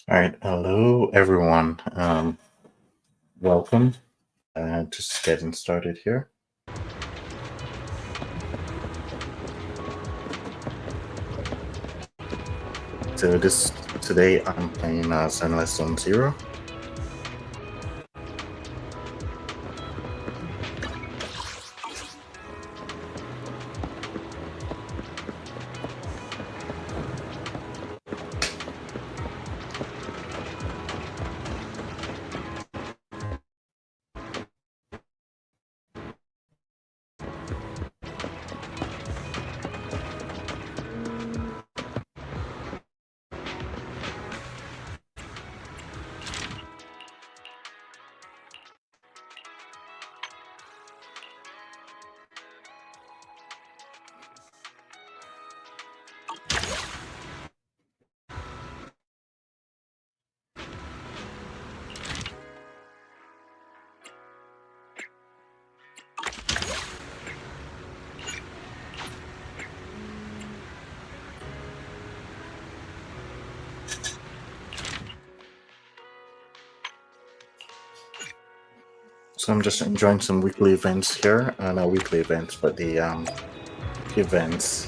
All right, hello everyone. Welcome. Just getting started here. So today I'm playing Sunless Zone Zero. So I'm just enjoying some weekly events here. Not weekly events, but the events.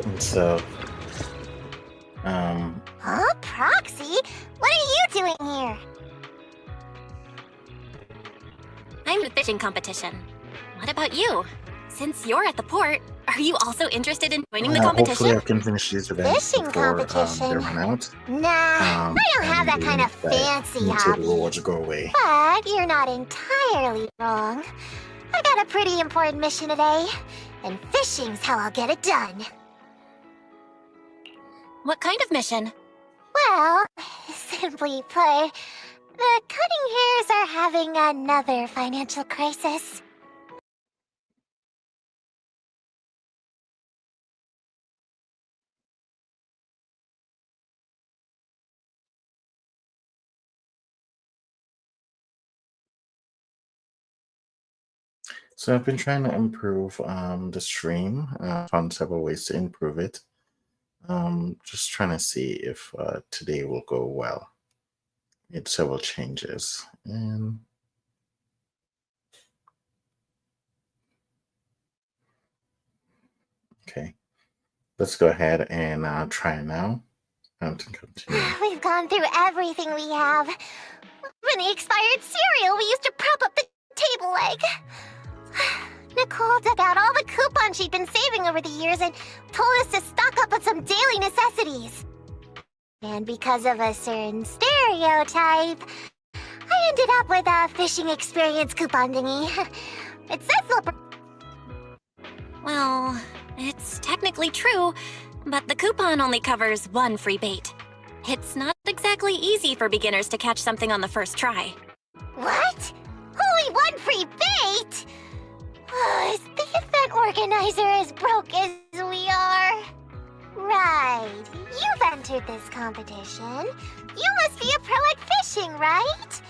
And so, Huh, Proxy? What are you doing here? I'm the fishing competition. What about you? Since you're at the port, are you also interested in joining the competition? hopefully I can finish these events Fishing before competition? they run out. Nah, I don't have that kind of fancy hobby. The rewards go away. But you're not entirely wrong. I got a pretty important mission today, and fishing's how I'll get it done. What kind of mission? Well, simply put, the cutting hairs are having another financial crisis. So I've been trying to improve the stream. Found several ways to improve it. Just trying to see if today will go well. Made several changes. And okay, let's go ahead and try now. To continue. We've gone through everything we have. Even the expired cereal we used to prop up the table leg. Nicole dug out all the coupons she'd been saving over the years and told us to stock up on some daily necessities. And because of a certain stereotype, I ended up with a fishing experience coupon thingy. It says little. Well, it's technically true, but the coupon only covers one free bait. It's not exactly easy for beginners to catch something on the first try. What? Only one free bait? Oh, is the event organizer as broke as we are? Right. You've entered this competition. You must be a pro at fishing, right?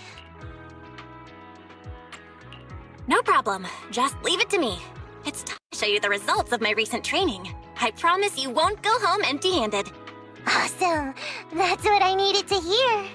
No problem. Just leave it to me. It's time to show you the results of my recent training. I promise you won't go home empty-handed. Awesome. That's what I needed to hear.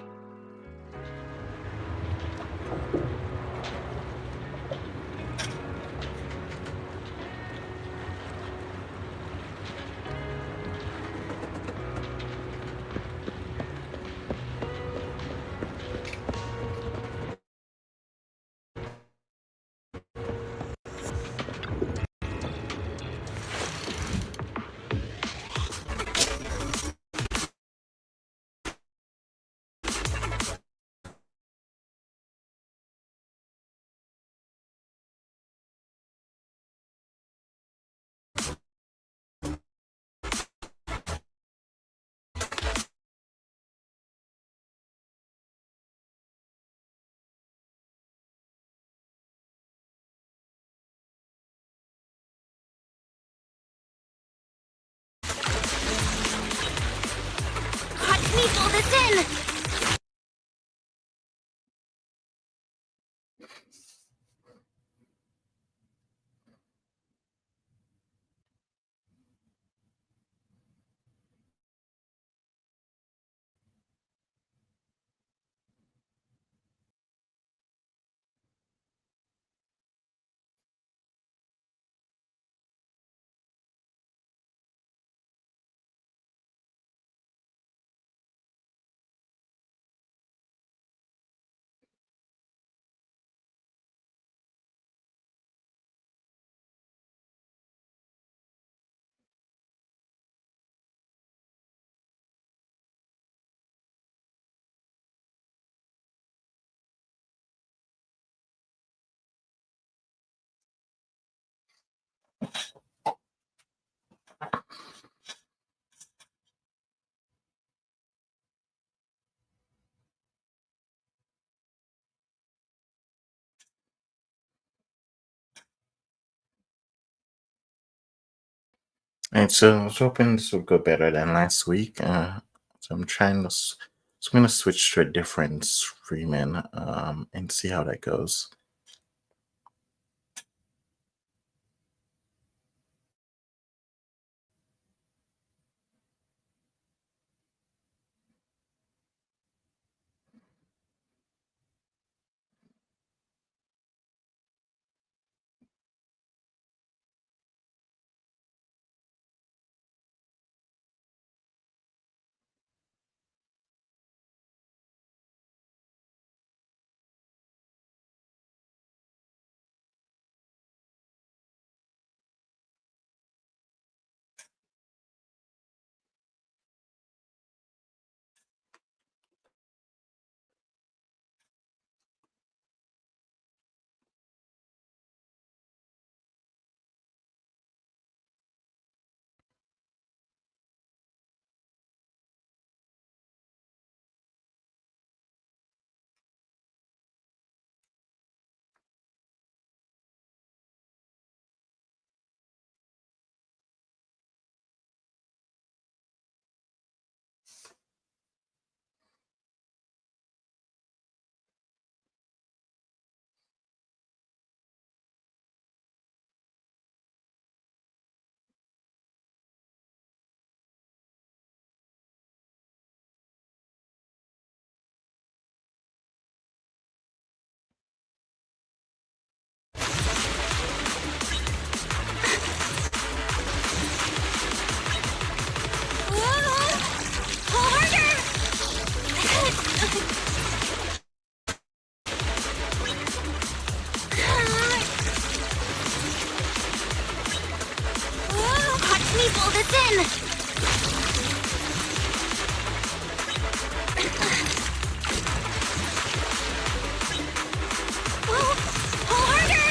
Watch me pull this in! And so I was hoping this would go better than last week. So I'm trying to. So I'm gonna switch to a different streaming and see how that goes. this in! Whoa! Harder!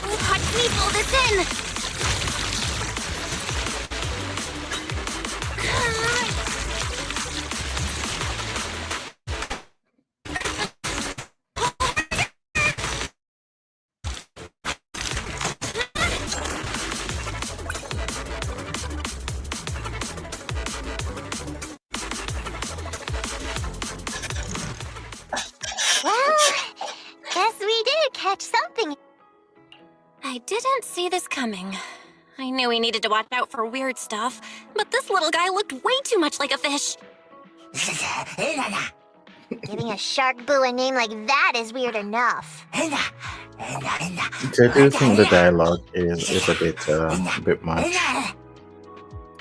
Watch me pull this in! Well, guess we did catch something. I didn't see this coming. I knew we needed to watch out for weird stuff, but this little guy looked way too much like a fish. Giving a shark boo a name like that is weird enough. So I do think the dialogue is a bit much.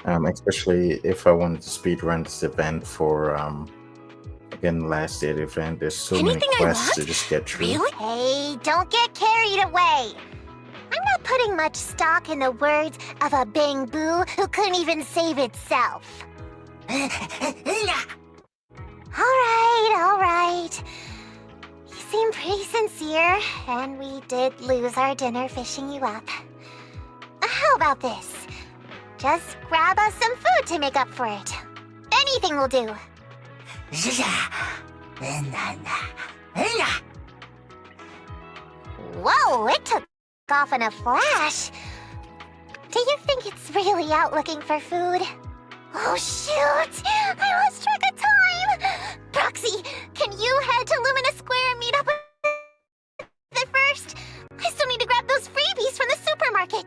Especially if I wanted to speedrun this event for again last year's event. There's so many Anything I quests want? to just get through. Really? Hey, don't get carried away. I'm not putting much stock in the words of a bang boo who couldn't even save itself. All right. You seem pretty sincere, and we did lose our dinner fishing you up. How about this? Just grab us some food to make up for it. Anything will do. Whoa, it took off in a flash. Do you think it's really out looking for food? Oh shoot! I lost track of time! Proxy, can you head to Lumina Square and meet up with it first? I still need to grab those freebies from the supermarket.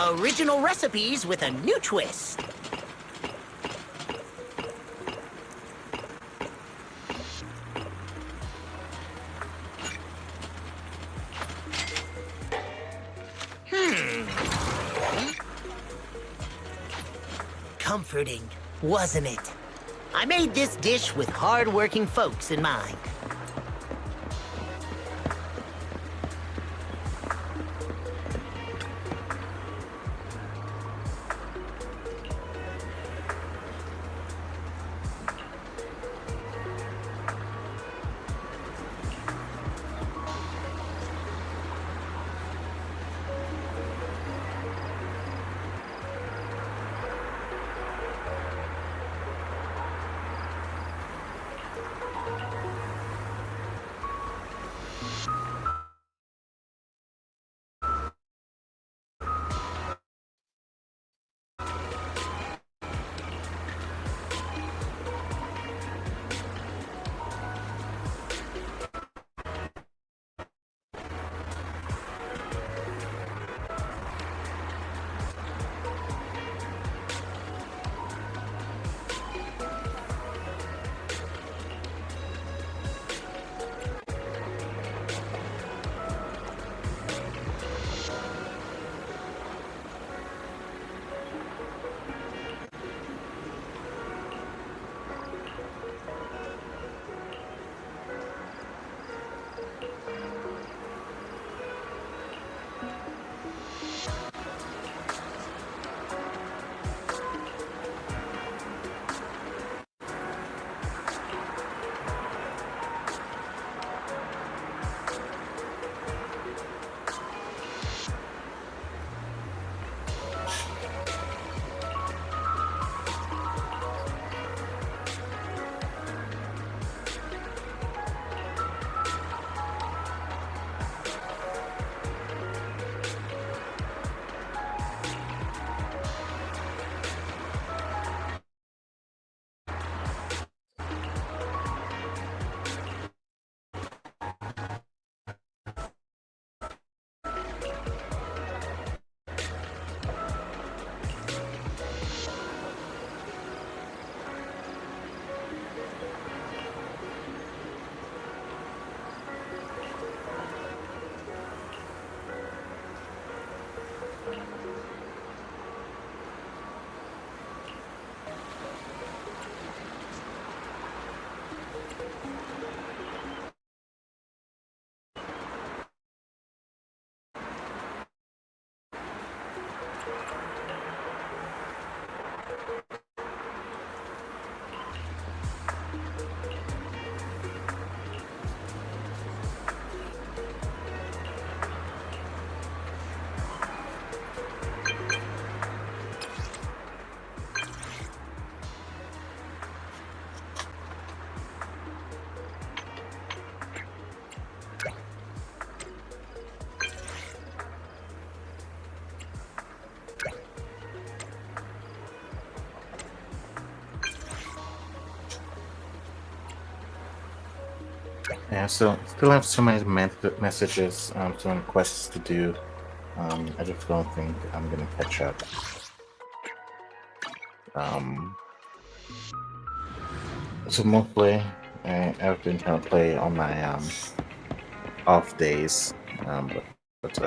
Original recipes with a new twist. Comforting, wasn't it? I made this dish with hard-working folks in mind. Yeah, so still have so many messages, so many quests to do. I just don't think I'm gonna catch up. So mostly, I've been trying to play on my off days, but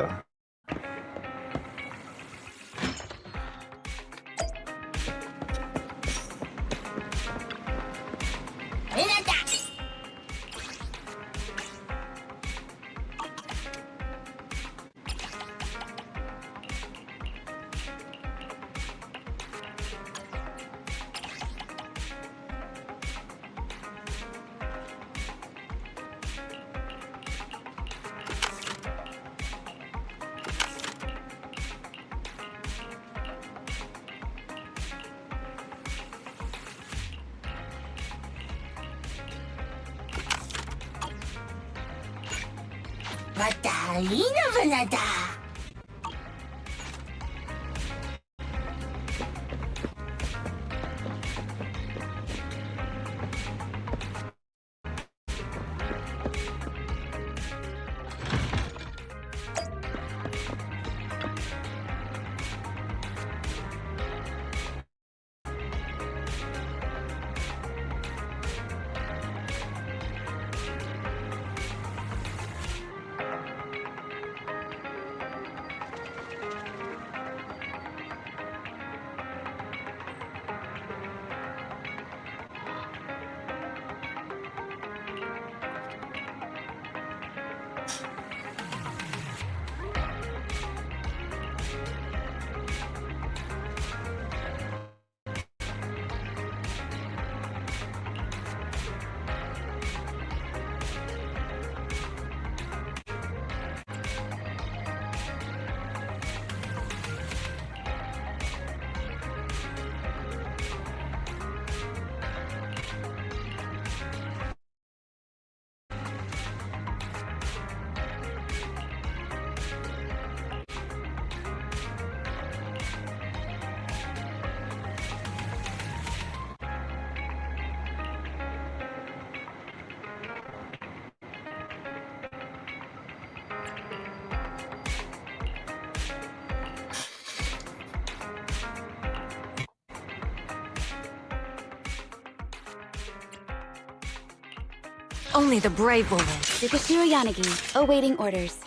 Only the brave will live. Yukashiro Yanagi, awaiting orders.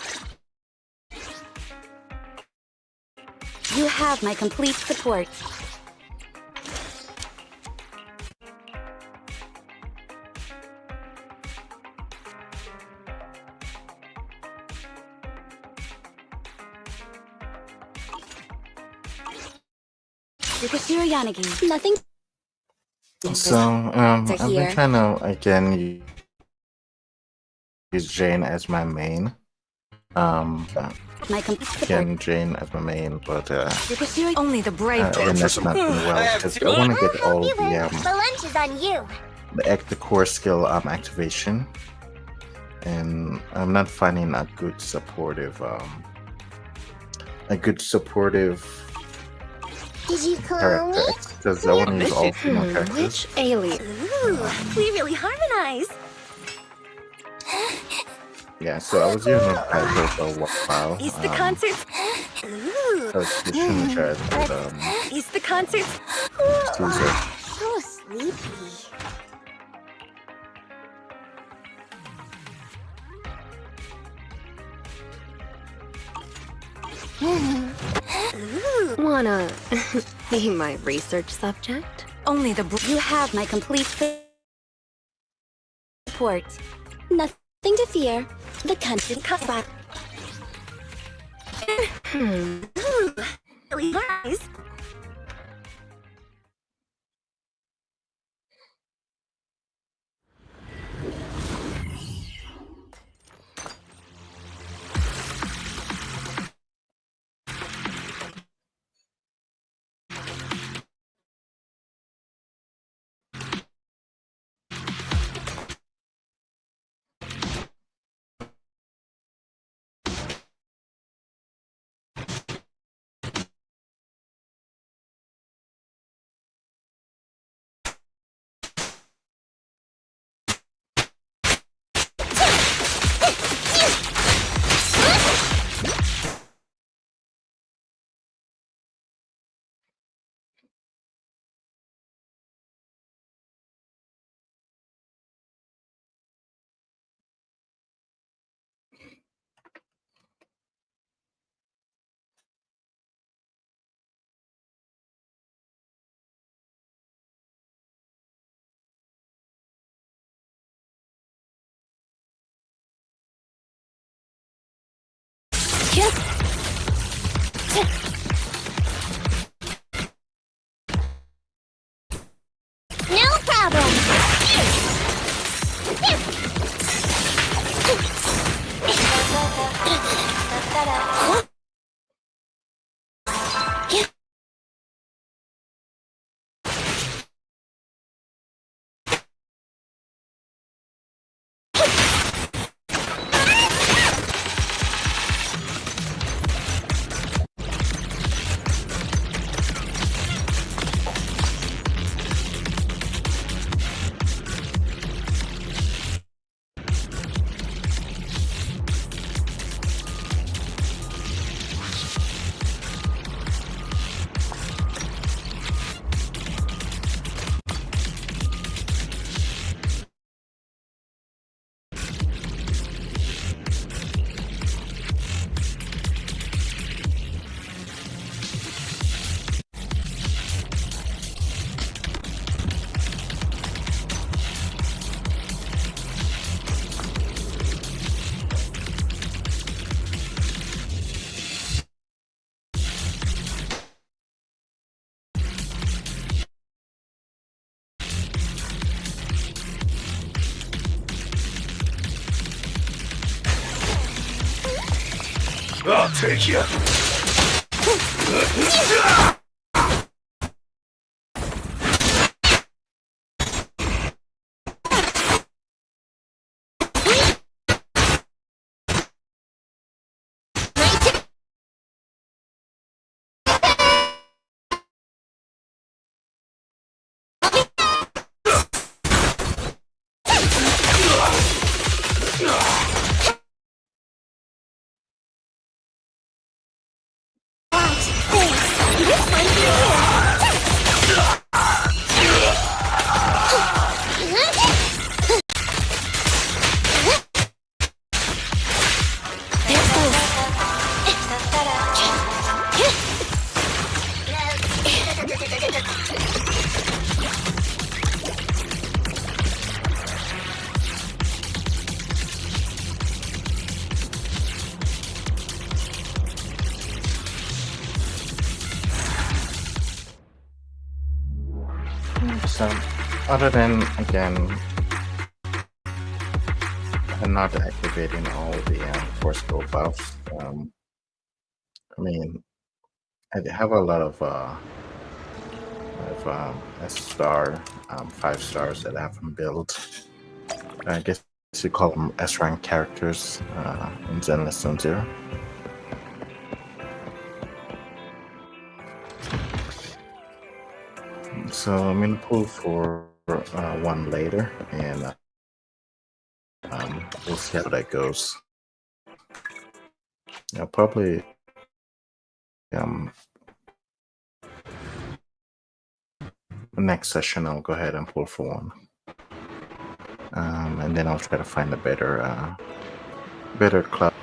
You have my complete support. Yukashiro Yanagi, nothing. so I've been trying to again use Jane as my main. My complete support. Again, Jane as my main, but Yukashiro, Only the brave and that's not doing well because I want to get all You the live. The lunch is on you. the core skill activation, and I'm not finding a good supportive Did you call me? character because I want to use all female characters. Which alien? Ooh, we really harmonize. Yeah, so I was using Piper for a while. Is the concert? Ooh, I was switching the character, is the concert? Caesar. So sleepy. Wanna be my research subject? Only the You have my complete support. Nothing to fear. The country cover. Guys. No problem. I'll take you. So, other than, again, not activating all the force go buffs, I mean, I have a lot of S-star, 5 stars that I haven't built. I guess you call them S-rank characters in Zenless Zone Zero. So I'm gonna pull for one later, and we'll see how that goes. I'll probably next session I'll go ahead and pull for one, and then I'll try to find a better club.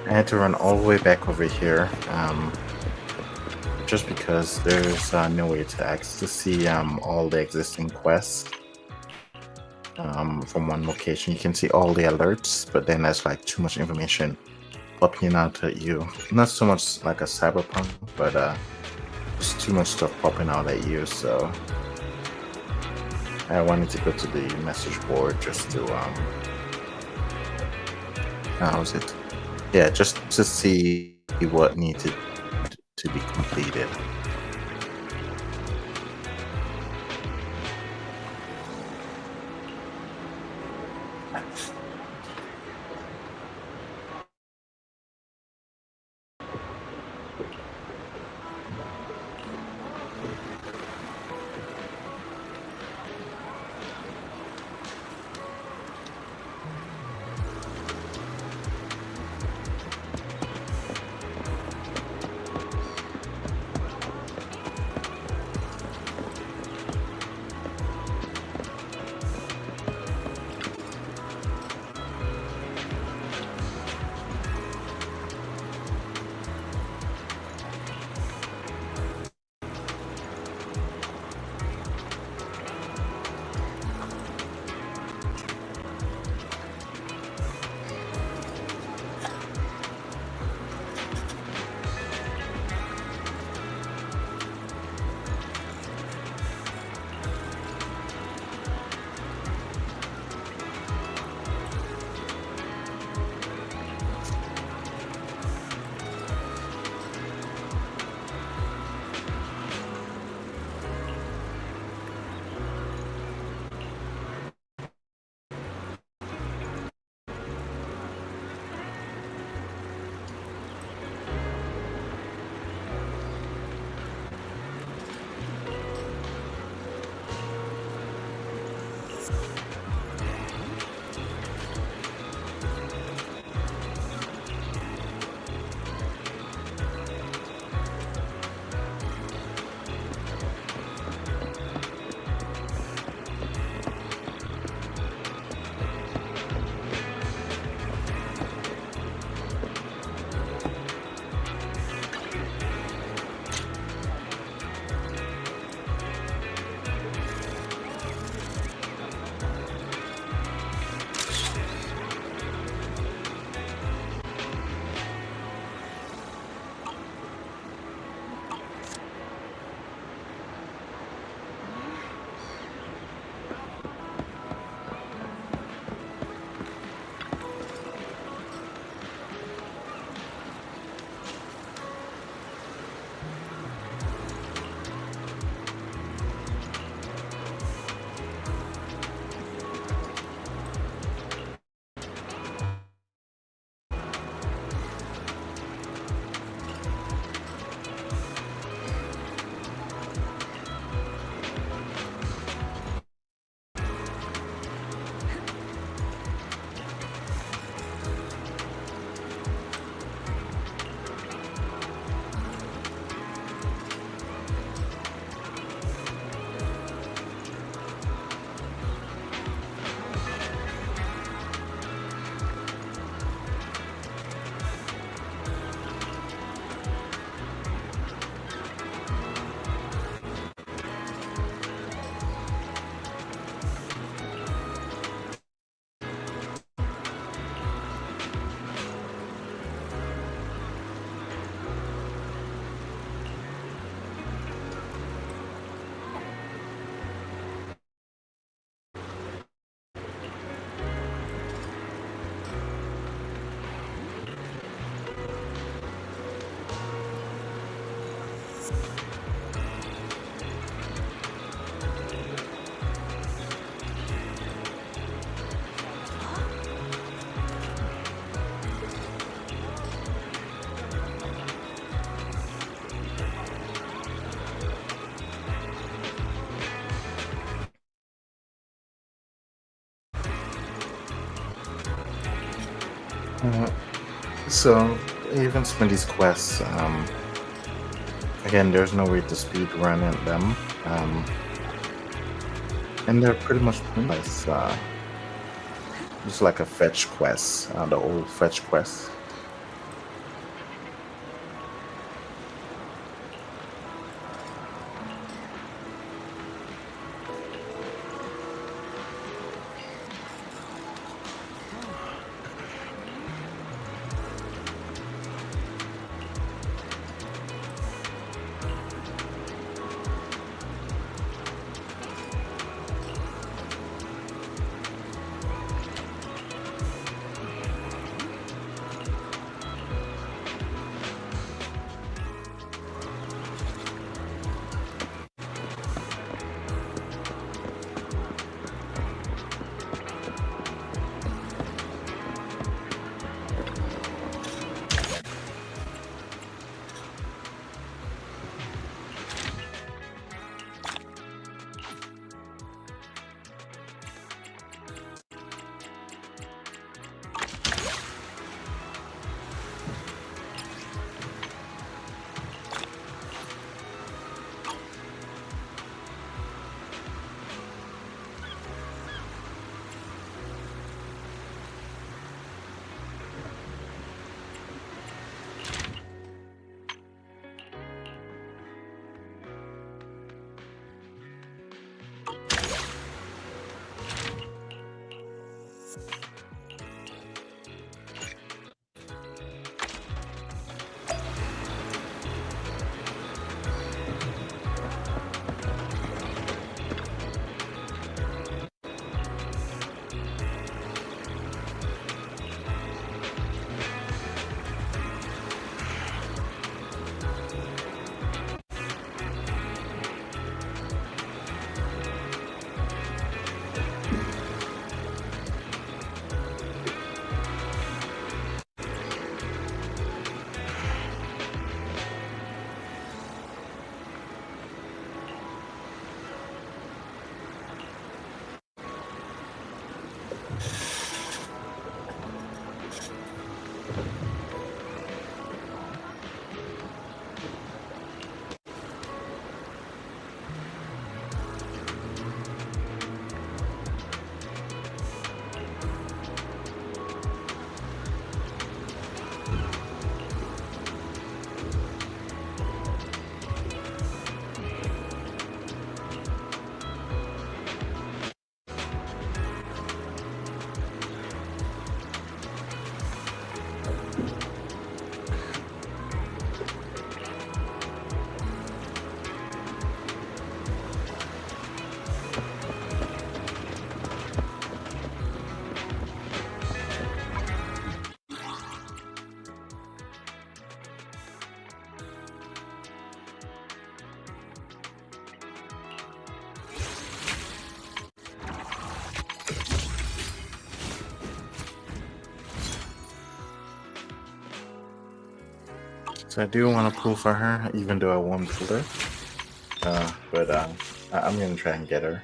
I had to run all the way back over here, just because there's no way to see all the existing quests from one location. You can see all the alerts, but then there's like too much information popping out at you. Not so much like a cyberpunk, but just too much stuff popping out at you. So I wanted to go to the message board just to how was it? Yeah, just to see what needed to be completed. So even some of these quests, again, there's no way to speed run at them, and they're pretty much pointless. Just like a fetch quest, the old fetch quests. So I do want to pull for her, even though I won't pull her. But I'm gonna try and get her.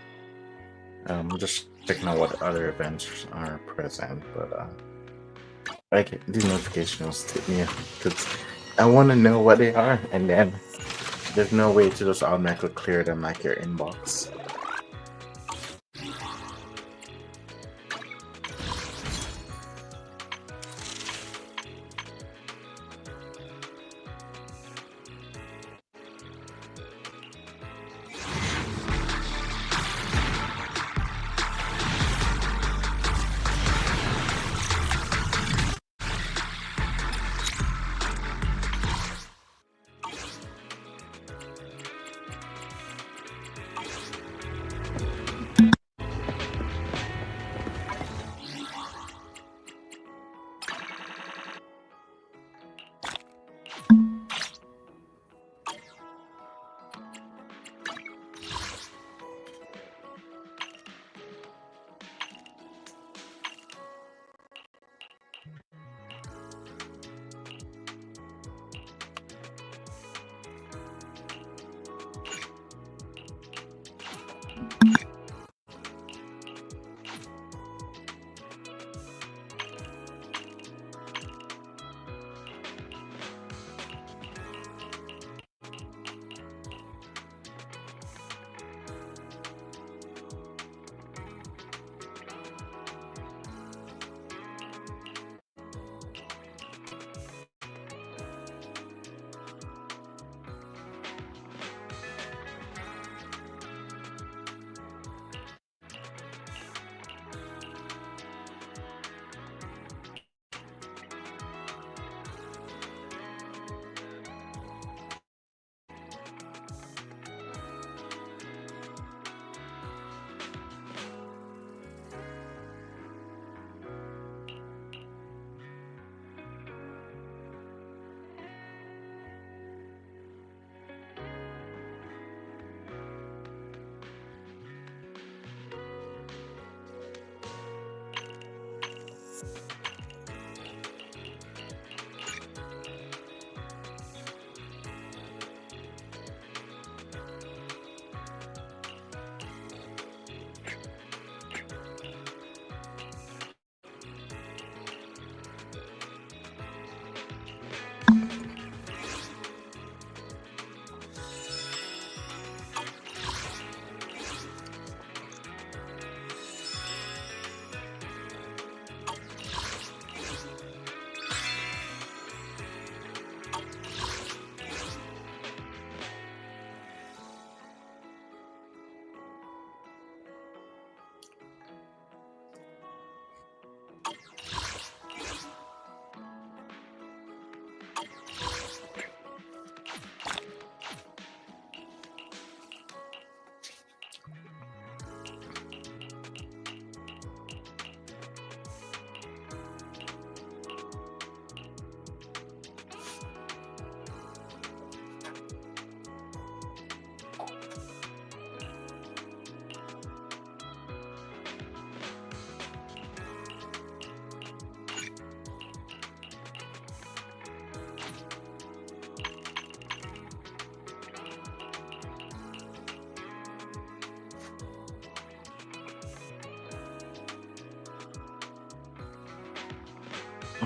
Just checking out what other events are present, but like these notifications tip me because I want to know what they are, and then there's no way to just automatically clear them like your inbox.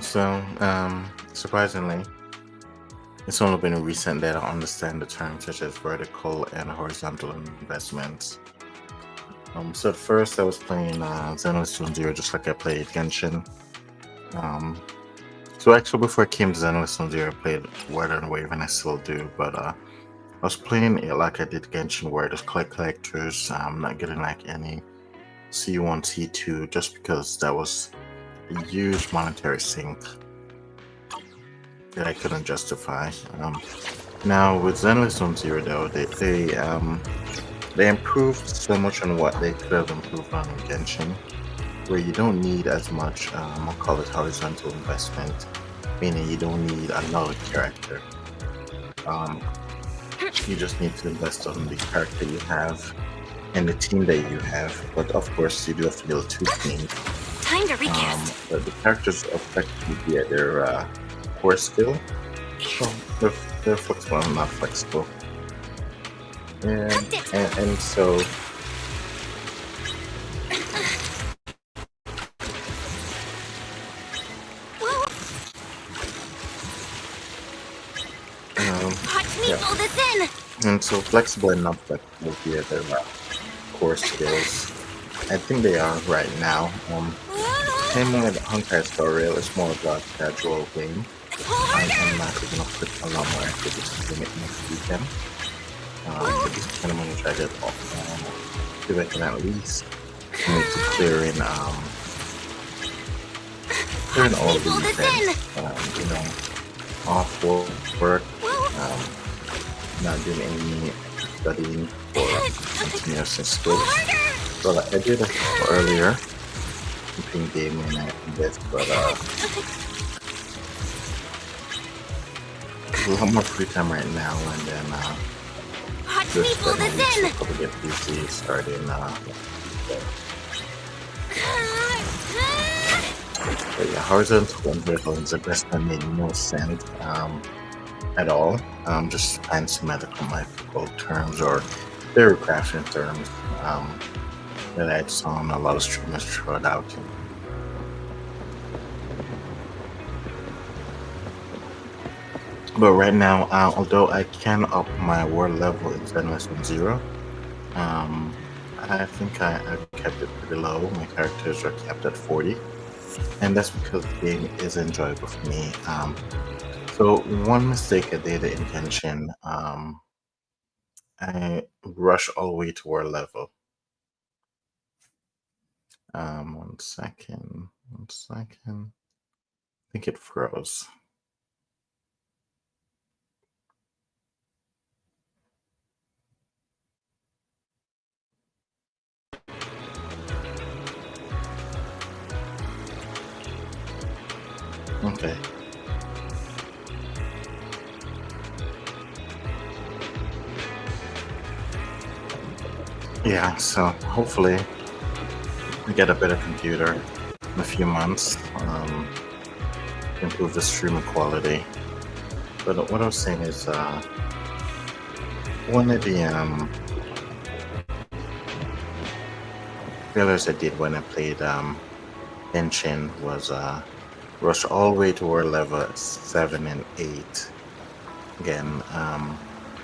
So, surprisingly, it's only been recent that I understand the terms such as vertical and horizontal investments. So at first I was playing Zenless Zero just like I played Genshin. So actually before I came to Zenless Zero, I played Weather and Wave, and I still do, but I was playing it like I did Genshin, where I just collect collectors, not getting like any C1, C2, just because that was a huge monetary sink that I couldn't justify. Now with Zenless Zero though, they improved so much on what they could have improved on Genshin, where you don't need as much, I'll call it horizontal investment, meaning you don't need another character. You just need to invest on the character you have and the team that you have, but of course you do have to build two teams. Time to recast. But the characters effectively get their core skill, Well, they're flexible, not flexible. And so Watch me yeah. pull this in. And so flexible and not flexible here, they're core skills. I think they are right now. Same with Honkai Star Rail, it's more of a casual game. I'm not going to put a lot more effort into it next weekend. But this weekend I'm going to try to see if I can at least make to clear in all the events. You know, off work, not doing any studying for continuous skills. So I did it earlier, keeping gaming and this, but a lot more free time right now, and then just we'll probably get busy starting. But yeah, horizontal and vertical investment made no sense at all. Just fancy mathematical terms or theory crafting terms that I saw a lot of streamers throw it out. But right now, although I can up my world level instead of less than 0, I think I've kept it pretty low. My characters are kept at 40, and that's because the game is enjoyable for me. So one mistake I did in Genshin, I rushed all the way to world level. 1 second. I think it froze. Okay. Yeah, so hopefully we get a better computer in a few months, improve the streaming quality. But what I was saying is, one of the failures I did when I played Genshin was rush all the way to world level 7 and 8. Again, I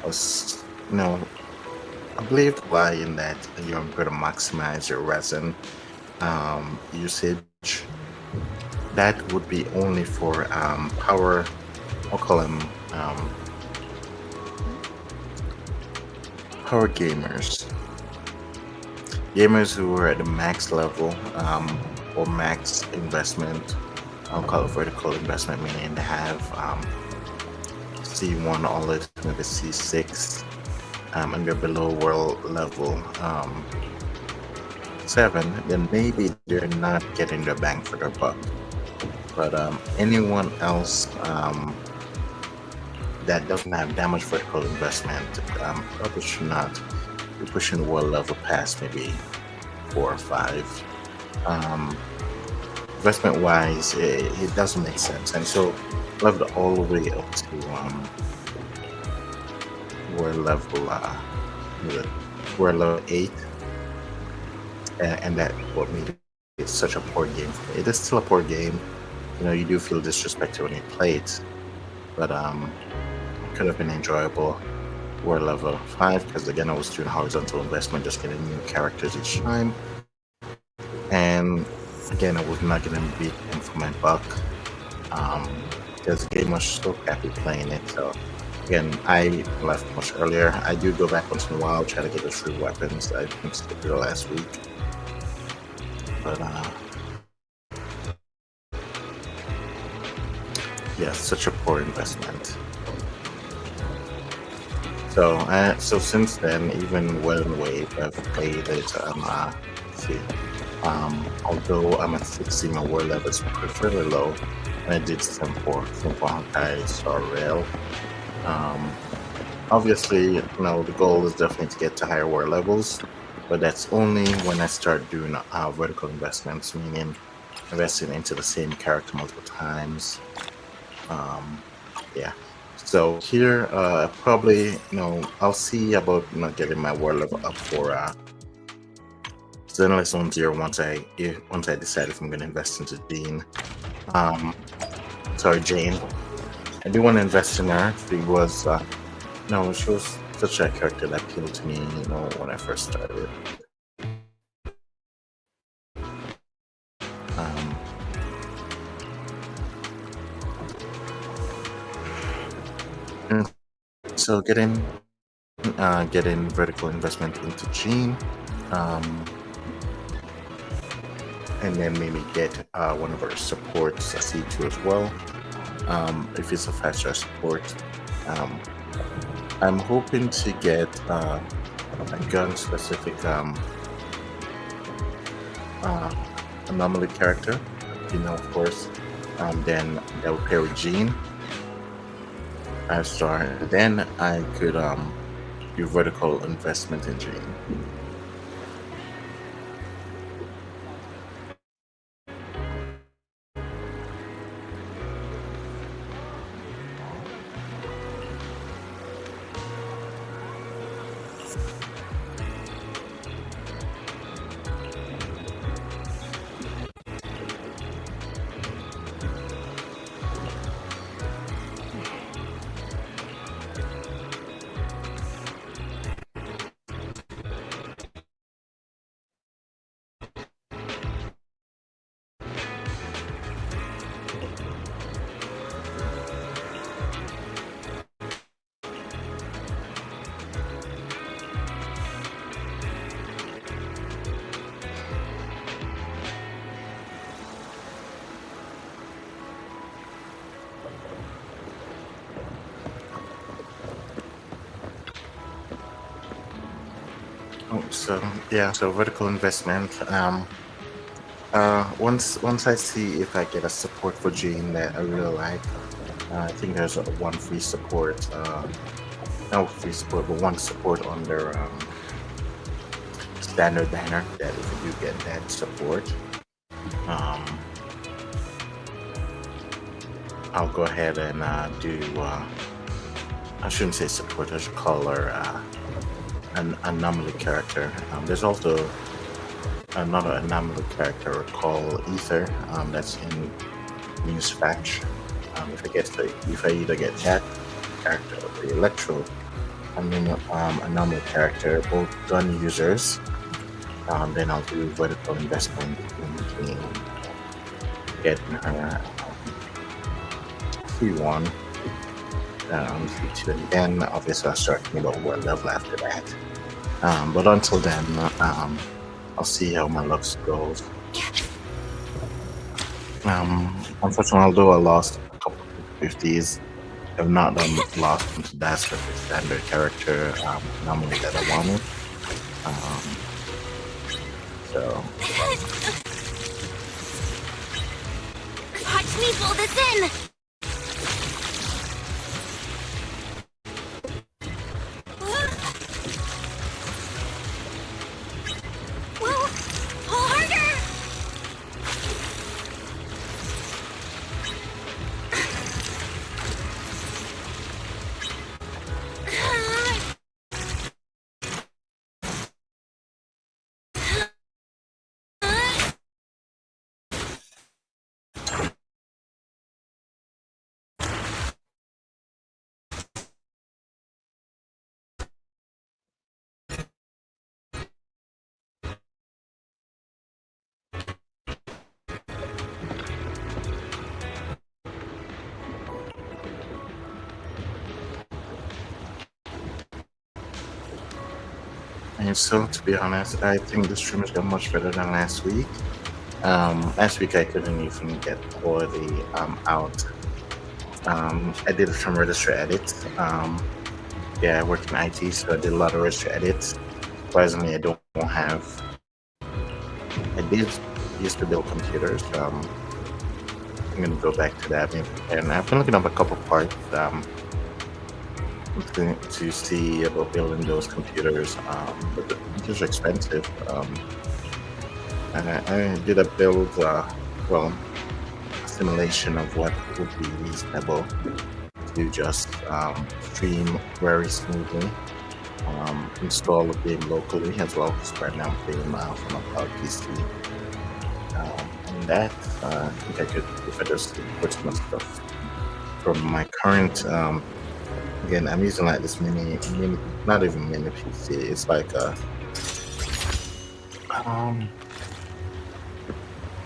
was, I believed why in that you're going to maximize your resin usage. That would be only for power, I'll call them power gamers. Gamers who are at the max level or max investment. I'll call it vertical investment, meaning they have C1 all the way to maybe C6. And they're below world level 7, then maybe they're not getting their bang for their buck. But anyone else that doesn't have that much vertical investment probably should not be pushing the world level past maybe 4 or 5. Investment wise, it doesn't make sense, and so leveled all the way up to world level 8, and that what made it such a poor game for me. It is still a poor game. You do feel disrespected when you play it, but it could have been enjoyable. World level 5, because again I was doing horizontal investment, just getting new characters each time, and again I was not getting beat for my buck because the game was so crappy playing it. So again, I left much earlier. I do go back once in a while, try to get the free weapons. I think skipped it last week, but yeah, such a poor investment. So since then, even when Wave, I've played it. Although I'm at 16, my world level is fairly low, and I did some for Honkai Star Rail. Obviously, the goal is definitely to get to higher world levels, but that's only when I start doing vertical investments, meaning investing into the same character multiple times. Yeah. So here, probably, I'll see about getting my war level up for Zenless Zone Zero once I decide if I'm going to invest into Jane. I do want to invest in her. She was, she was such a character that appealed to me, when I first started. So getting vertical investment into Jean, and then maybe get one of our supports, a C2 as well, if it's a faster support. I'm hoping to get a gun specific anomaly character, of course. Then that would pair with Jean. 5-star. Then I could do vertical investment in Jean. So vertical investment. Once I see if I get a support for Jean that I really like, I think there's one free support. No free support, but one support on their standard banner. That if you do get that support, I'll go ahead and do. I shouldn't say support. I should call her an anomaly character. There's also another anomaly character called Ether. That's in News Fetch. If I either get that character or the Electro anomaly character, both gun users, then I'll do vertical investment in between getting her free one. And then obviously I'll start thinking about what level after that. But until then, I'll see how my luck goes. Unfortunately, although I lost a couple of 50s, I've not done lost into that standard character anomaly that I wanted. So. Watch me pull this in! And so, to be honest, I think the stream has got much better than last week. Last week I couldn't even get quality out. I did some register edits. I work in IT, so I did a lot of register edits. Surprisingly, I don't have. I did used to build computers. I'm gonna go back to that, and I've been looking up a couple parts. To see about building those computers, but the computers are expensive. I did a build, a simulation of what would be reasonable to just stream very smoothly. Install the game locally as well, because right now I'm playing from a cloud PC. And that, I think I could, if I just put some stuff from my current, again, I'm using like this mini, not even mini PC, it's like a,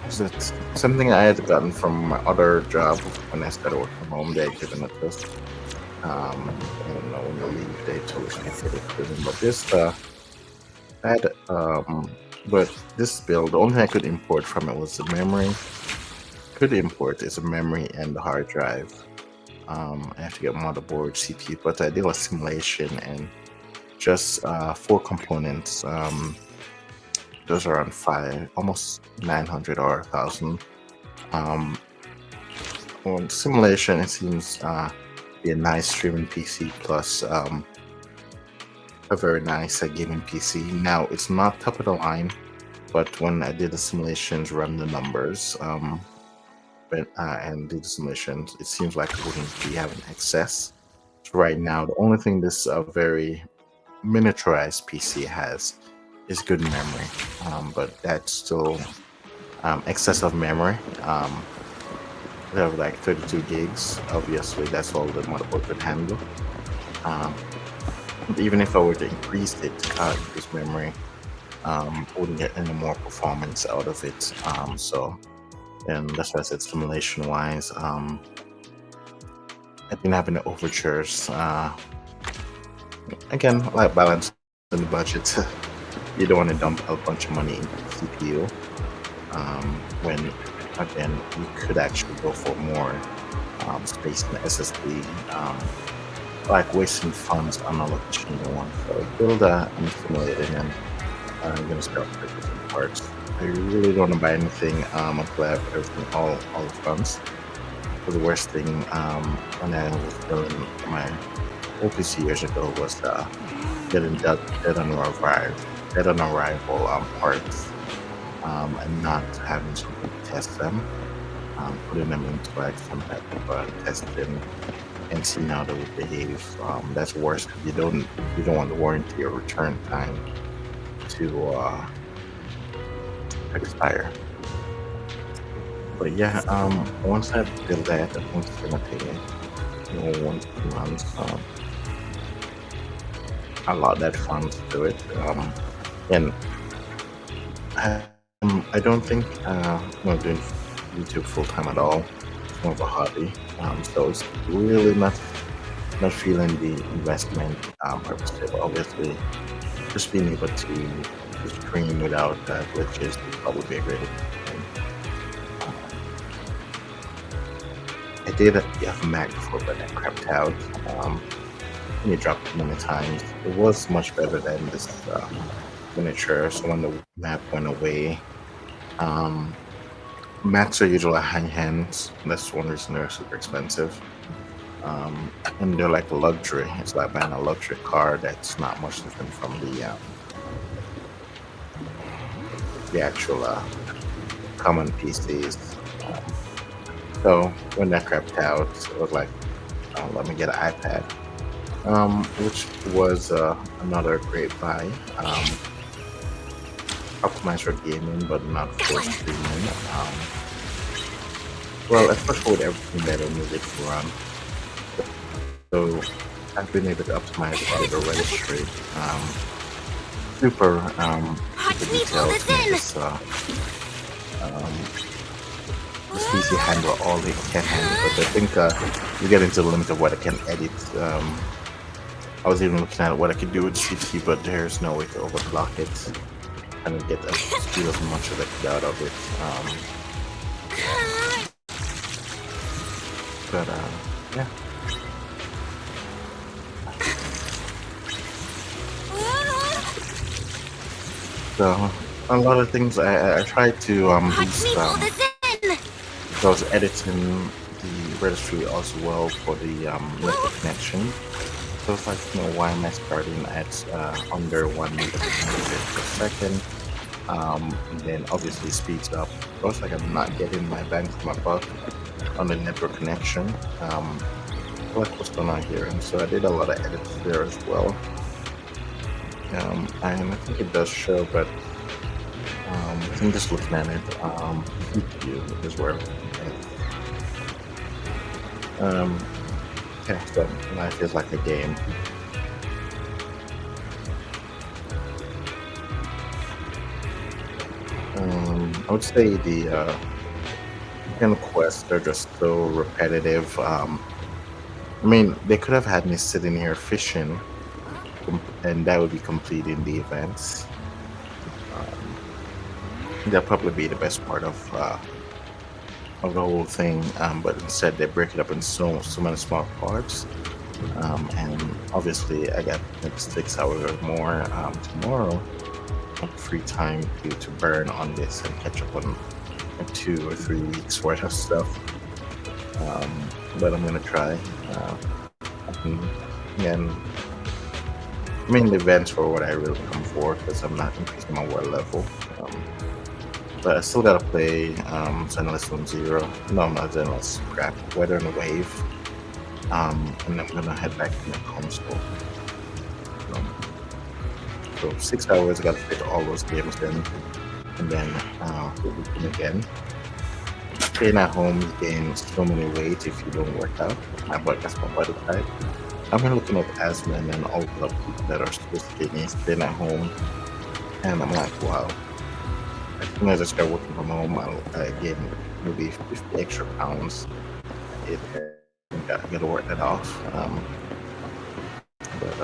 is it something I had gotten from my other job when I started working from home? They had given it to us. I don't know when I leave, they told us I could get it, but this had but this build, the only thing I could import from it was the memory. Could import is a memory and the hard drive. I have to get motherboard, CPU, but I did a simulation and just 4 components. Those are around almost 900 or 1,000. On simulation, it seems be a nice streaming PC plus a very nice gaming PC. Now, it's not top of the line, but when I did the simulations, run the numbers, and did the simulations, it seems like it wouldn't be having excess. So right now, the only thing this very miniaturized PC has is good memory, but that's still excessive memory. We have like 32 gigs. Obviously, that's all the motherboard could handle. Even if I were to increase it, this memory, wouldn't get any more performance out of it. And that's why I said simulation-wise, I've been having the overtures. Again, like balance in the budget. You don't want to dump a bunch of money into the CPU. When again, you could actually go for more space in the SSD, like wasting funds on a location you want. So build a simulator, and I'm gonna start purchasing parts. I really don't want to buy anything until I have everything, all the funds. So the worst thing when I was building my OPC years ago was getting dead on arrival parts. And not having something to test them, putting them into like some type of testing and seeing how they would behave. That's worse because you don't want the warranty or return time to expire. But yeah, once I build that, I think it's gonna take 1 to 2 months. I allot that funds to it, and I don't think doing YouTube full time at all. It's more of a hobby, so it's really not feeling the investment purpose. But obviously, just being able to stream without glitches would probably be a great thing. I did have a Mac before, but I crapped out. And it dropped many times. It was much better than this miniature. So when the map went away, Macs are usually high-hands. That's one reason they're super expensive. And they're like a luxury. It's like buying a luxury car that's not much different from the actual common PCs. So when that crapped out, it was like, let me get an iPad, which was another great buy. Optimized for gaming, but not for streaming. Well, especially with everything that I needed to run. So I've been able to optimize for the registry. Super details. This PC handle all it can handle, but I think you get into the limit of what I can edit. I was even looking at what I could do with the CPU, but there's no way to overclock it and get as much as I could out of it. But yeah. So a lot of things I tried to boost. I was editing the registry as well for the network connection. So it's like, why am I starting at under 1 megabit per second? And then obviously speeds up. It looks like I'm not getting my bang for my buck on the network connection. like what's going on here. And so I did a lot of edits there as well. And I think it does show, but I think just looking at it, CPU is where. Okay, so life is like a game. I would say the kind of quests are just so repetitive. I mean, they could have had me sitting here fishing, and that would be completing the events. That'd probably be the best part of the whole thing. But instead, they break it up in so many small parts. And obviously, I got like 6 hours or more tomorrow of free time to burn on this and catch up on 2 or 3 weeks worth of stuff. But I'm gonna try. And I mean, the events were what I really come for because I'm not increasing my world level. But I still gotta play Zenless 1-0. No, not Zenless. Crap. Weather and Wave. And then I'm gonna head back to my console. So 6 hours, I gotta fit all those games in, and then we'll begin again. Staying at home, you gain so many weight if you don't work out. That's my body type. I've been looking at asthma and then all the people that are so skinny, staying at home, and I'm like, wow. As soon as I start working from home, I'll gain maybe 50 extra pounds. I gotta work that off. But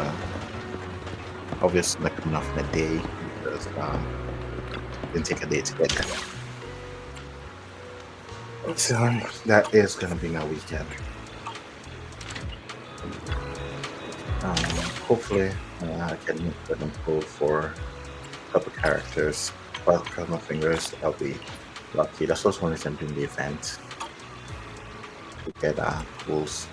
obviously not coming off in a day because it can take a day to get there. So that is gonna be my weekend. Hopefully I can put them pull for a couple characters. I'll cross my fingers, I'll be lucky. That's what's one reason doing the event. To get pulls.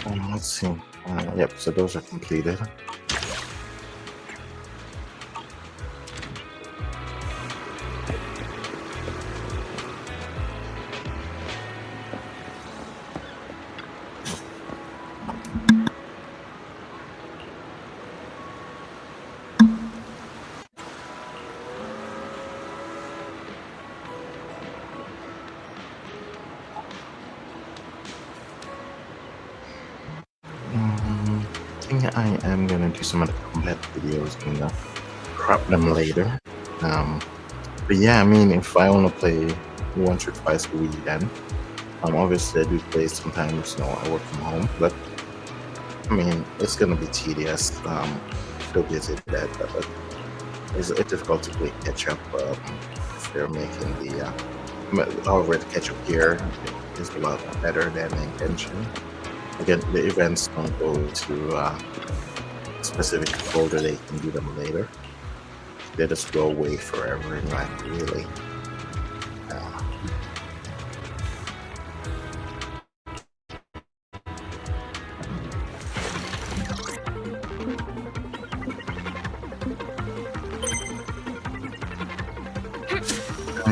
Let's see. Yep, so those are completed. I am gonna do some of the combat videos and crop them later. But yeah, I mean, if I want to play once or twice a week, then obviously I do play sometimes. I work from home, but I mean, it's gonna be tedious. Feel busy with that, but it's difficult to play catch up if they're making the. However, the catch up here is a lot better than the intention. Again, the events don't go to a specific folder, they can do them later. They just go away forever and like really.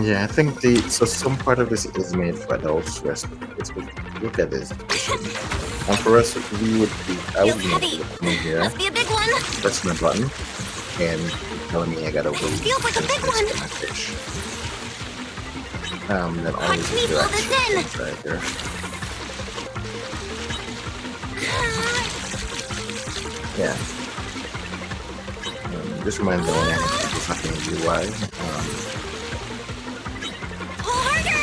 Yeah, I think some part of this is made for adults. Look at this. And for us, I would be able to come in here, Must be a big one. press my button, and telling me I gotta wait. Feels like a big one. My fish. Then all Watch these me pull this in. interactions right here. Yeah. This reminds me when I had to do something in UI. Pull harder.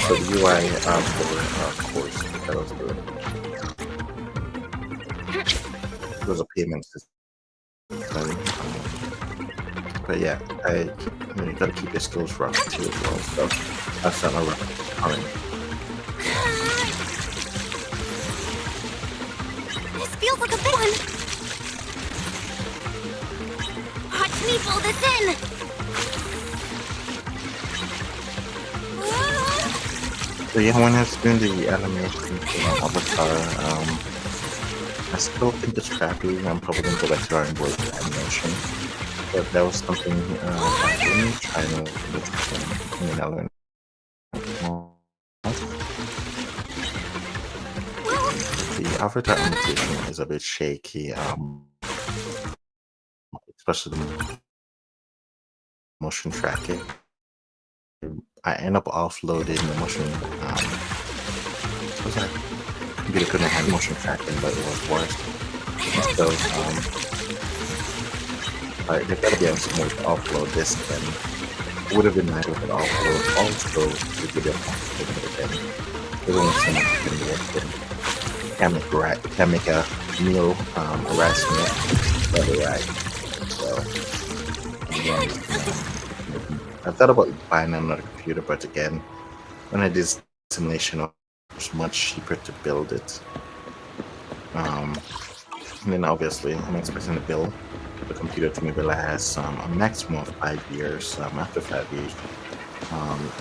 So the UI for course that I was doing. It was a payment system. But yeah, you gotta keep your skills rough too as well. So that's not a rough coming. This feels like a big one. Watch me pull this in. So yeah, when I was doing the animation for my avatar, I still think it's crappy. I'm probably gonna go back to drawing board for animation. But that was something I've been trying to I learn more. The avatar animation is a bit shaky, especially the motion tracking. I end up offloading the motion. It was like computer couldn't have motion tracking, but it was worse. So, there gotta be some way to offload this, and it would have been nice if it offload also the video content, but then there's only so much you can work with. Can't make a meal harassment very right. So, again, I thought about buying another computer, but again, when I did simulation, it was much cheaper to build it. And then obviously, I'm expecting to build the computer to maybe last a maximum of 5 years. After 5 years,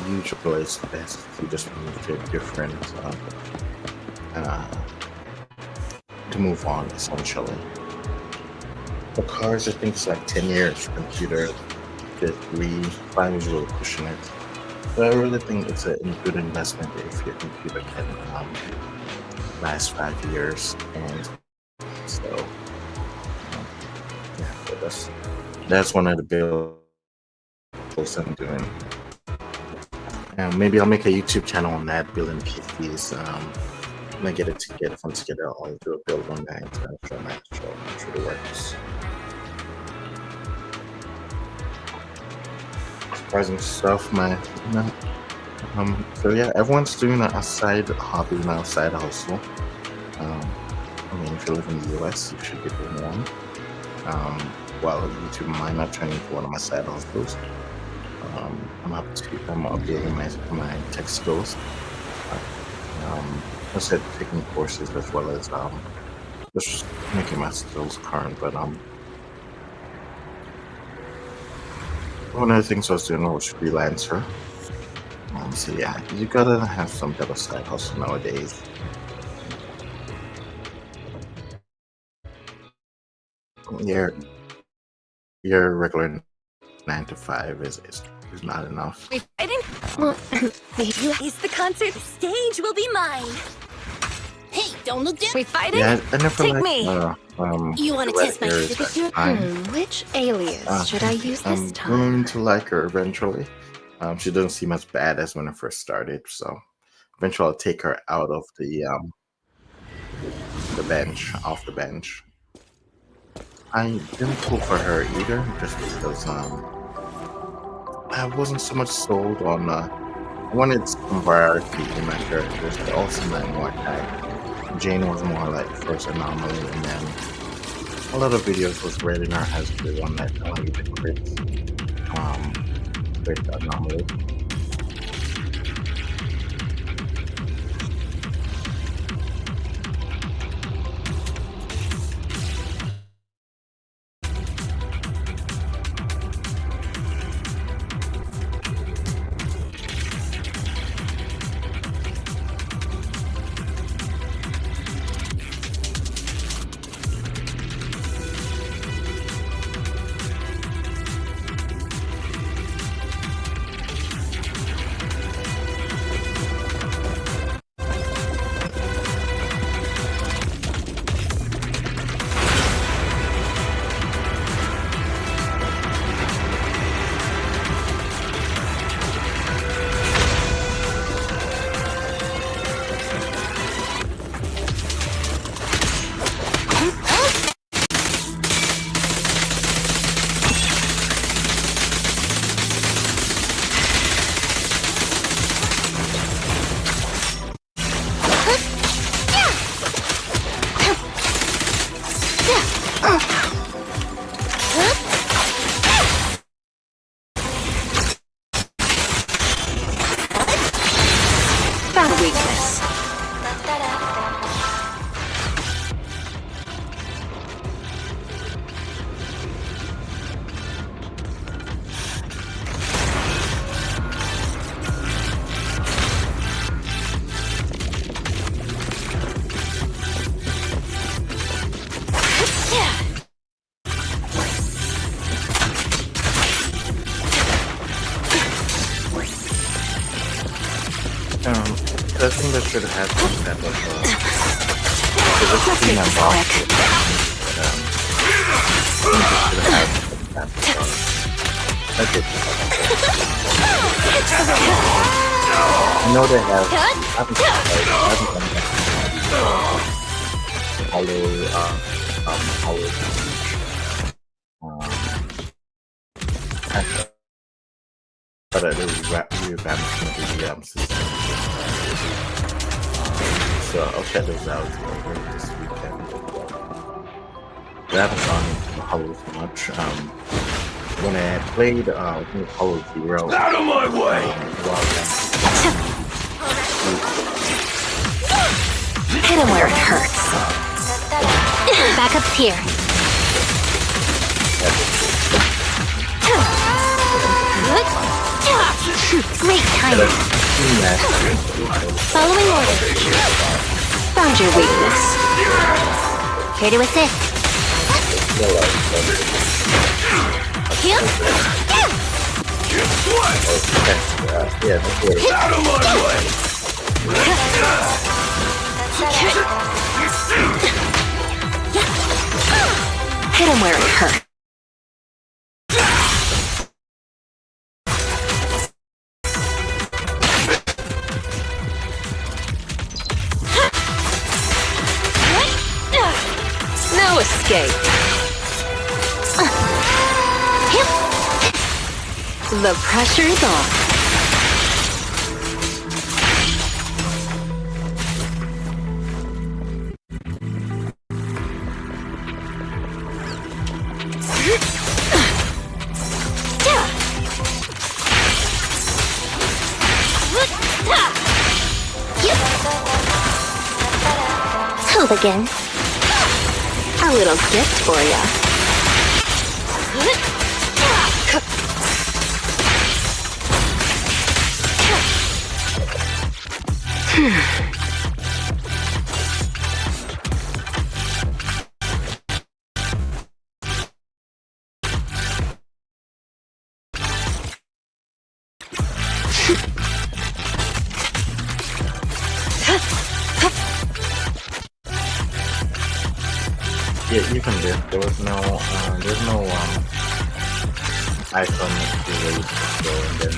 usually it's best to just move to a different, to move on essentially. For cars, I think it's like 10 years. Computer, 5 is really pushing it. But I really think it's a good investment if your computer can last 5 years. And so, yeah, but that's one of the builds I'm doing. Maybe I'll make a YouTube channel on that, building PCs. When I get it together, I'll do a build on that and show it works. Surprising stuff, man. So yeah, everyone's doing a side hobby now, side hustle. I mean, if you live in the US, you should be doing one. While YouTube might not turn into one of my side hustles. I'm updating my tech skills. I said taking courses as well as just making my skills current. But one of the things I was doing was freelancer. So yeah, you gotta have some type of side hustle nowadays. Your regular 9 to 5 is not enough. I didn't. Is the concert stage will be mine. Hey, don't look down. We fighting? Yeah, I never Take liked, me. You want to test my Which alias should I use this I'm going time? to like her eventually. She doesn't seem as bad as when I first started, so eventually I'll take her out of the bench, off the bench. I didn't pull for her either, just because I wasn't so much sold on. I wanted some variety in my characters, but also not more type. Jane was more like first anomaly, and then a lot of videos was rating her as the one that only the crit anomaly. think that should have some type of because it's been a box. I think they should have some type of that's it. I know they have. I haven't but it is revamped the system. So I'll check those out over this weekend. I haven't gone into Hollow so much. When I played Hollow Zero, Out of my way! Hit him where it hurts. Backup's here. Great timing. Following orders. Found your weakness. Here to assist. Here. Out of my way! Hit him where it hurts. No escape. The pressure's on. Hello again. A little gift for ya. Yeah, even there was no there's no icon to wait so and then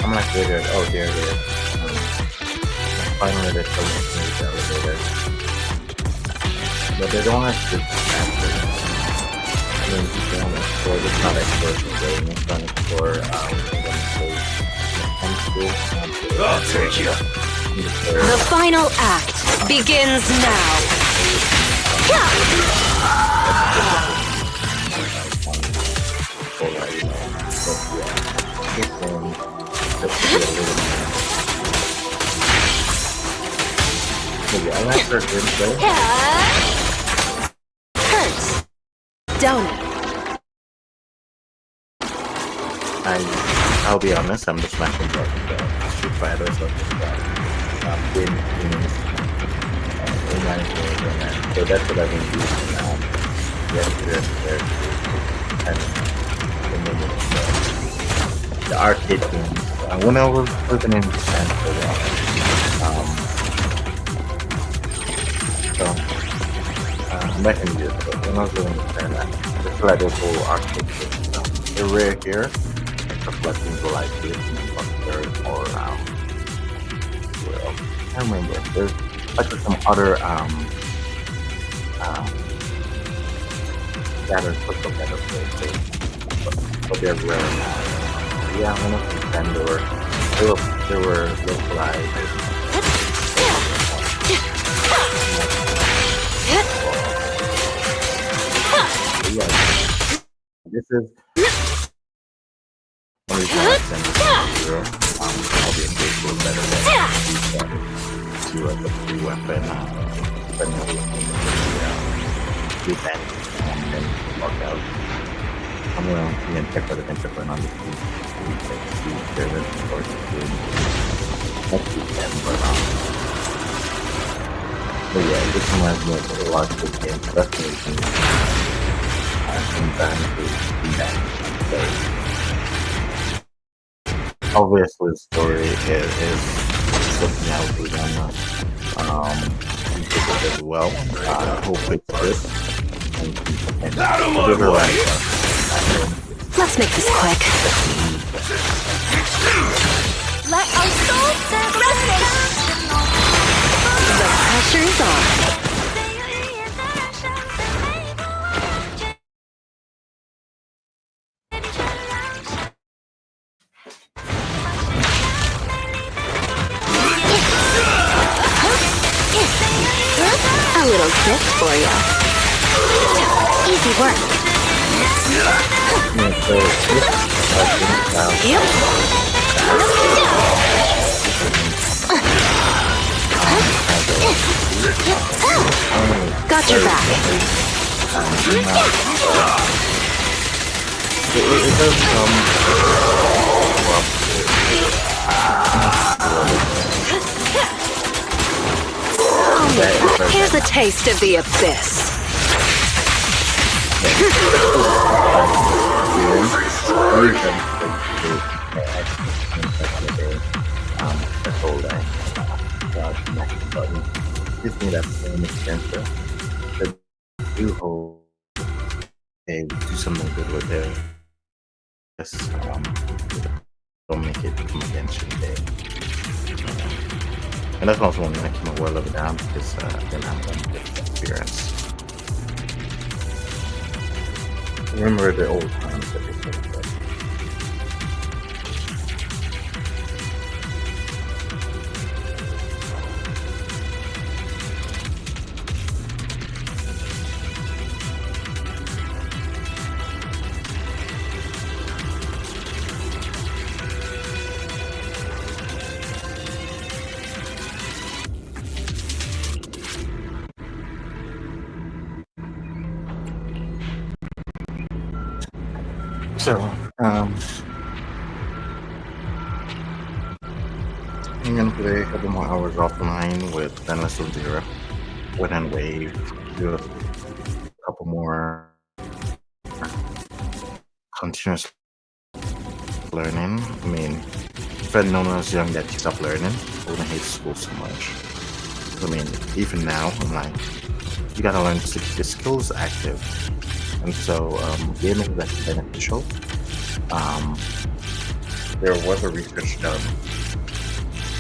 I'm like there oh there it is. Finally there's something to the elevator. But they don't have to answer. I mean you can explore it's not exploration game, you can explore I'll take you. The final act begins now. I like her gameplay. Hurts. Don't it? I'll be honest, I'm just smashing Street Fighter or something like game so that's what I've been using now. The arcade games. When I was living in Japan for a while, back in the years ago, when I was living in Japan, I just like those whole arcade games. They're rare here. Stuff like things like this or well, I remember there's like some other better places, but they're rare now. Yeah, one of them they were localized. Yeah, this is one reason I send this to zero. I'll be able to better to the free weapon, but no, do that and then walk out. I'm gonna check for the venture plan on the team. See if there's a source of doing next weekend, but yeah, this reminds me of a lot of good games, especially sometimes to do that. So obviously the story is something else we're gonna do as well. I hope it's good. And Out of my give it way! like Let's make this quick. Let our souls resonate! The pressure is on. A little gift for you. Easy work. yeah, so this Yep. Got your back. it does Here's a taste of the abyss. gives me that same expensive. But do hope they do something good with it. Just don't make it come against you today. And that's also one that came well over down because then I'm going to get the experience. Remember the old times that we played. So, I'm gonna play a couple more hours offline with Endless of Zero, Wet and Wave, do a couple more continuous learning. I mean, Fred known when I was young that he stopped learning. I wouldn't hate school so much. I mean, even now, I'm like, you gotta learn to keep your skills active. And so, gaming is actually beneficial. There was a research done,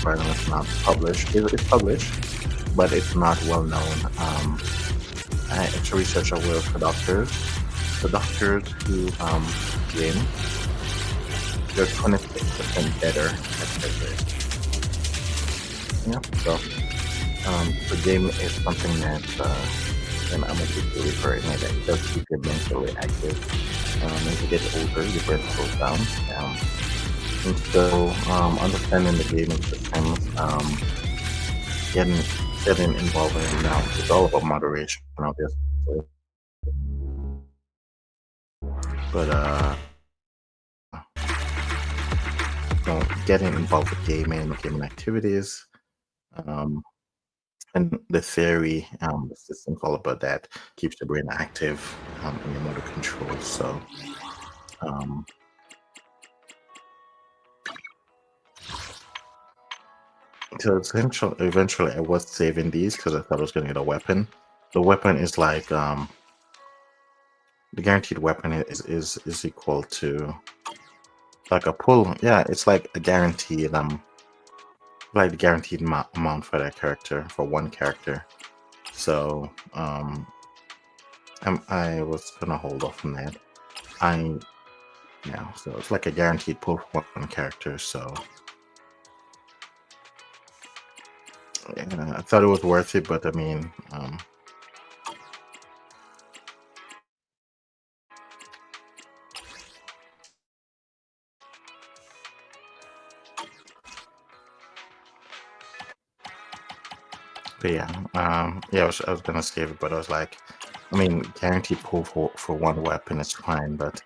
but it's not published. It's published, but it's not well known. It's a research aware for doctors. The doctors who game, they're 26% better at surgery. Yeah, so the game is something that and I'm a big believer in it. It does keep you mentally active. As you get older, your brain slows down. And so, understanding the gaming systems, getting involved in it now, it's all about moderation, obviously. But getting involved with gaming activities. And the theory, the system's all about that. Keeps the brain active and your motor control. So, eventually I was saving these because I thought I was going to get a weapon. The weapon is like the guaranteed weapon is equal to like a pull. Yeah, it's like a guaranteed like the guaranteed amount for that character, for one character. So I was gonna hold off on that. So it's like a guaranteed pull for one character. So yeah, I thought it was worth it, but I mean, but yeah, I was gonna save it, but I was like, I mean, guaranteed pull for one weapon is fine, but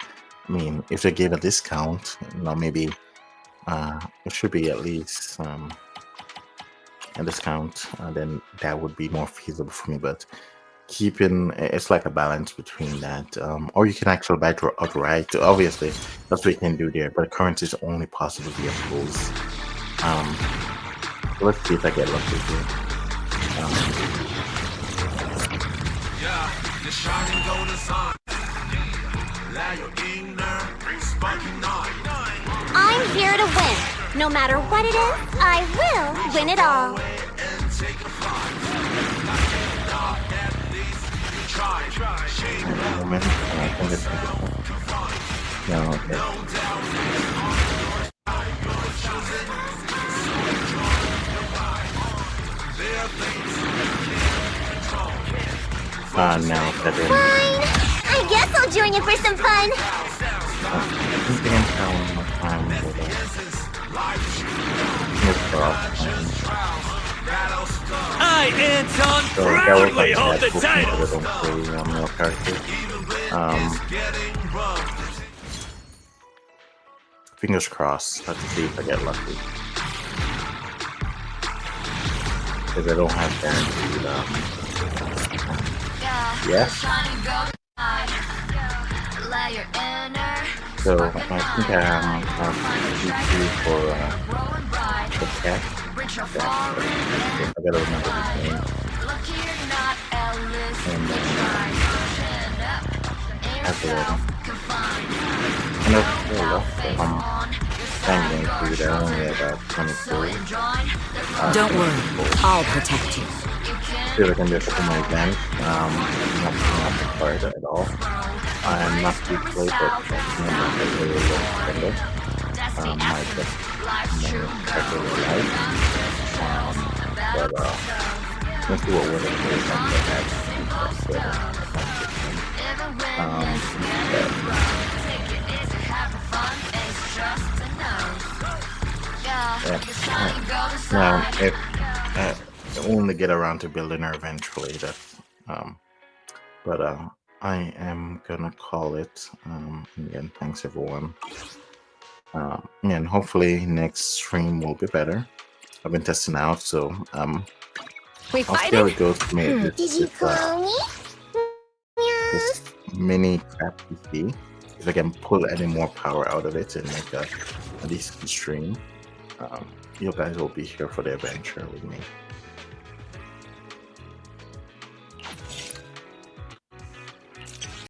I mean, if they gave a discount, maybe it should be at least a discount, then that would be more feasible for me. But it's like a balance between that, or you can actually buy it outright. Obviously, that's what you can do there, but currency is only possible via pulls. Let's see if I get lucky here. I'm here to win. No matter what it is, I will win it all. Moment. I think it's no, okay. Now that in. Fine. I guess I'll join you for some fun. I think I can tell my time with I Anton so that was proudly like hold the that title. I don't play male characters. Fingers crossed. Let's see if I get lucky. Because I don't have guaranteed. Yes. So I think I'm GP for the cat. I gotta remember his name. And after that, and that's cool. I'm going through that only about 23. Don't worry, I'll protect you. Feel like I'm there for my event. Not required at all. I'm not too late, but I'm not really low spend it. I just regular life. But let's see what we're going to do. Now, if I only get around to building her eventually, that's but I am gonna call it. Again, thanks everyone. And hopefully next stream will be better. I've been testing out, so We I'll see how it goes for me. Did you call me? This mini crap PC. If I can pull any more power out of it and make a decent stream, you guys will be here for the adventure with me.